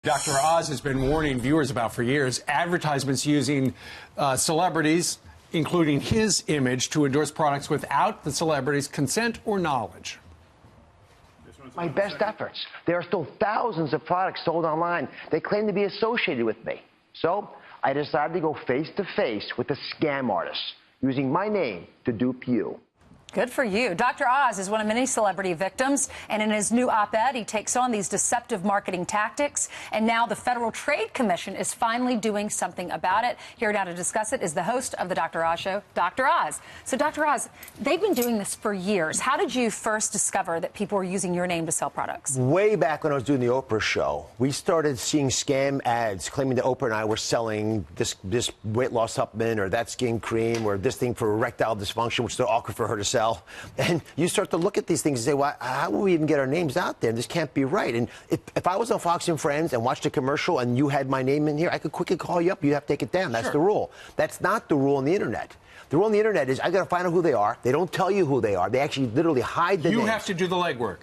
Dr. Oz has been warning viewers about for years advertisements using celebrities, including his image, to endorse products without the celebrity's consent or knowledge. My best efforts. There are still thousands of products sold online. They claim to be associated with me. So I decided to go face to face with a scam artist, using my name to dupe you. Good for you. Dr. Oz is one of many celebrity victims, and in his new op-ed, he takes on these deceptive marketing tactics, and now the Federal Trade Commission is finally doing something about it. Here now to discuss it is the host of the Dr. Oz Show, Dr. Oz. So, Dr. Oz, they've been doing this for years. How did you first discover that people were using your name to sell products? Way back when I was doing the Oprah show, we started seeing scam ads claiming that Oprah and I were selling this weight loss supplement or that skin cream or this thing for erectile dysfunction, which is awkward for her to sell. And you start to look at these things and say, well, how will we even get our names out there? This can't be right. And if I was on Fox and Friends and watched a commercial and you had my name in here, I could quickly call you up. You have to take it down. That's Sure. the rule. That's not the rule on the Internet. The rule on the Internet is I got to find out who they are. They don't tell you who they are. They actually literally hide the names. You have to do the legwork.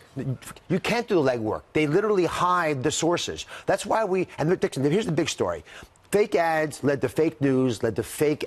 You can't do the legwork. They literally hide the sources. That's why here's the big story. Fake ads led to fake news, led to fake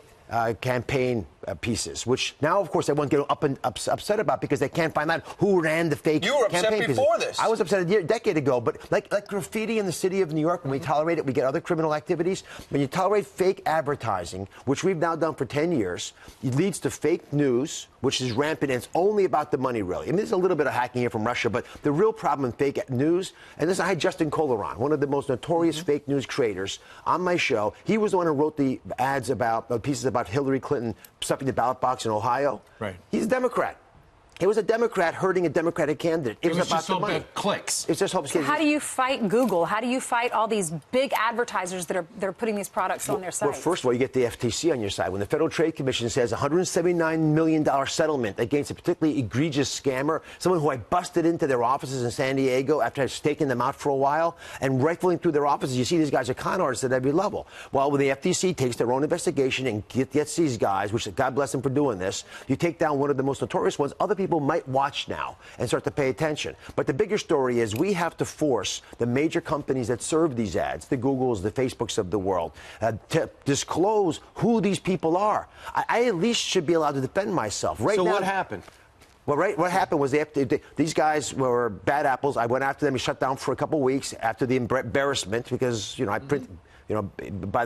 campaign pieces, which now, of course, everyone's getting upset about because they can't find out who ran the fake campaign pieces. You were upset before this. I was upset a decade ago, but like graffiti in the city of New York, when we tolerate it, we get other criminal activities. When you tolerate fake advertising, which we've now done for 10 years, it leads to fake news, which is rampant, and it's only about the money, really. I mean, there's a little bit of hacking here from Russia, but the real problem in fake news, and this, I had Justin Koleron, one of the most notorious fake news creators, on my show. He was the one who wrote the ads about, pieces about Hillary Clinton stuffing the ballot box in Ohio. Right. He's a Democrat. He was a Democrat hurting a Democratic candidate. It was about just the all money. about clicks. It's just So how do you fight Google? How do you fight all these big advertisers that are putting these products on their sites? Well, first of all, you get the FTC on your side. When the Federal Trade Commission says $179 million settlement against a particularly egregious scammer, someone who I busted into their offices in San Diego after I'd taken them out for a while, and rifling through their offices, you see these guys are con artists at every level. Well, when the FTC takes their own investigation and gets these guys, which God bless them for doing this, you take down one of the most notorious ones. Other people might watch now and start to pay attention. But the bigger story is we have to force the major companies that serve these ads, the Googles, the Facebooks of the world, to disclose who these people are. I at least should be allowed to defend myself. Right so now, what happened? Well, what happened was these guys were bad apples. I went after them. We shut down for a couple of weeks after the embarrassment because, I print... ink by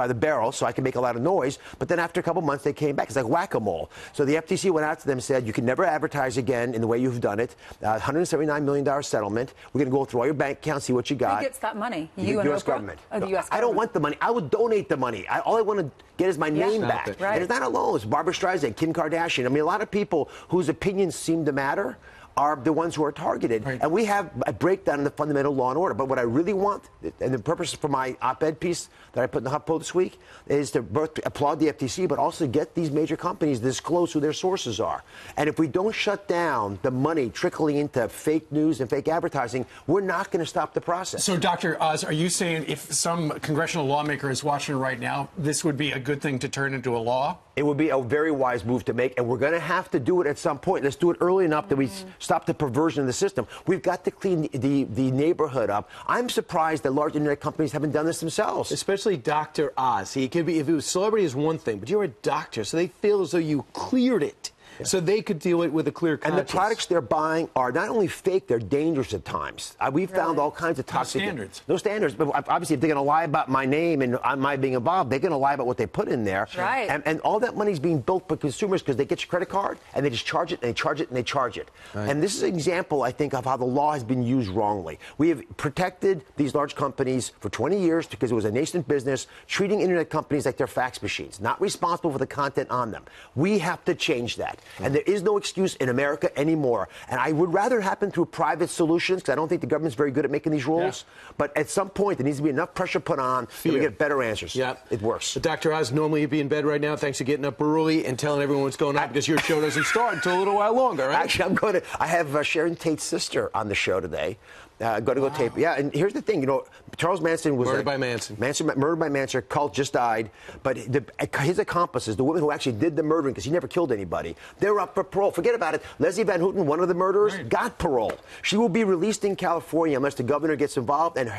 the barrel, so I can make a lot of noise. But then after a couple months, they came back. It's like whack-a-mole. So the FTC went out to them and said, you can never advertise again in the way you've done it. $179 million settlement. We're going to go through all your bank accounts, see what you got. Who gets that money? The You and U.S. Oprah? government. Oh, the U.S. government. I don't want the money. I would donate the money. All I want to get is my name back. Right. And it's not alone. It's Barbara Streisand, Kim Kardashian. I mean, a lot of people whose opinions seem to matter are the ones who are targeted. Right. And we have a breakdown in the fundamental law and order. But what I really want, and the purpose for my op-ed piece that I put in the HuffPo this week, is to both applaud the FTC, but also get these major companies to disclose who their sources are. And if we don't shut down the money trickling into fake news and fake advertising, we're not going to stop the process. So, Dr. Oz, are you saying if some congressional lawmaker is watching right now, this would be a good thing to turn into a law? It would be a very wise move to make, and we're going to have to do it at some point. Let's do it early enough that we stop the perversion of the system. We've got to clean the neighborhood up. I'm surprised that large internet companies haven't done this themselves. Especially Dr. Oz. He could be, if it was celebrity is one thing, but you're a doctor, so they feel as though you cleared it. So they could deal it with a clear conscience. And the products they're buying are not only fake, they're dangerous at times. We've found all kinds of toxic... No standards. But obviously, if they're going to lie about my name and my being involved, they're going to lie about what they put in there. Right. And all that money's being built by consumers because they get your credit card and they just charge it and they charge it and they charge it. Right. And this is an example, I think, of how the law has been used wrongly. We have protected these large companies for 20 years because it was a nascent business, treating internet companies like they're fax machines, not responsible for the content on them. We have to change that. And there is no excuse in America anymore. And I would rather it happen through private solutions because I don't think the government's very good at making these rules. Yeah. But at some point, there needs to be enough pressure put on that we get better answers. Yeah. It works. But Dr. Oz, normally you'd be in bed right now. Thanks for getting up early and telling everyone what's going on because your show doesn't start until a little while longer, right? Actually, I have Sharon Tate's sister on the show today. Going to go tape. Yeah, and here's the thing. You know, Charles Manson was Murdered by Manson. Murdered by Manson. Cult just died. But his accomplices, the women who actually did the murdering, because he never killed anybody, they're up for parole. Forget about it. Leslie Van Houten, one of the murderers, got parole. She will be released in California unless the governor gets involved. And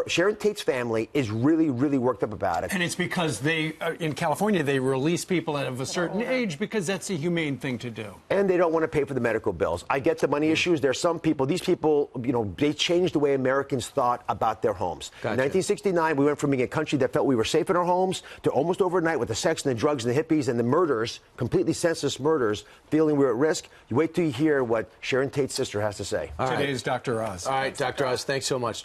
Sharon Tate's family is really, really worked up about it. And it's because they, in California, they release people of a certain age because that's a humane thing to do. And they don't want to pay for the medical bills. I get the money issues. There's some people, these people, you know, they changed the way Americans thought about their homes. Gotcha. In 1969, we went from being a country that felt we were safe in our homes to almost overnight with the sex and the drugs and the hippies and the murders, completely senseless murders, feeling we're at risk. You wait till you hear what Sharon Tate's sister has to say. Today's Dr. Oz. All right, Dr. Oz, thanks so much.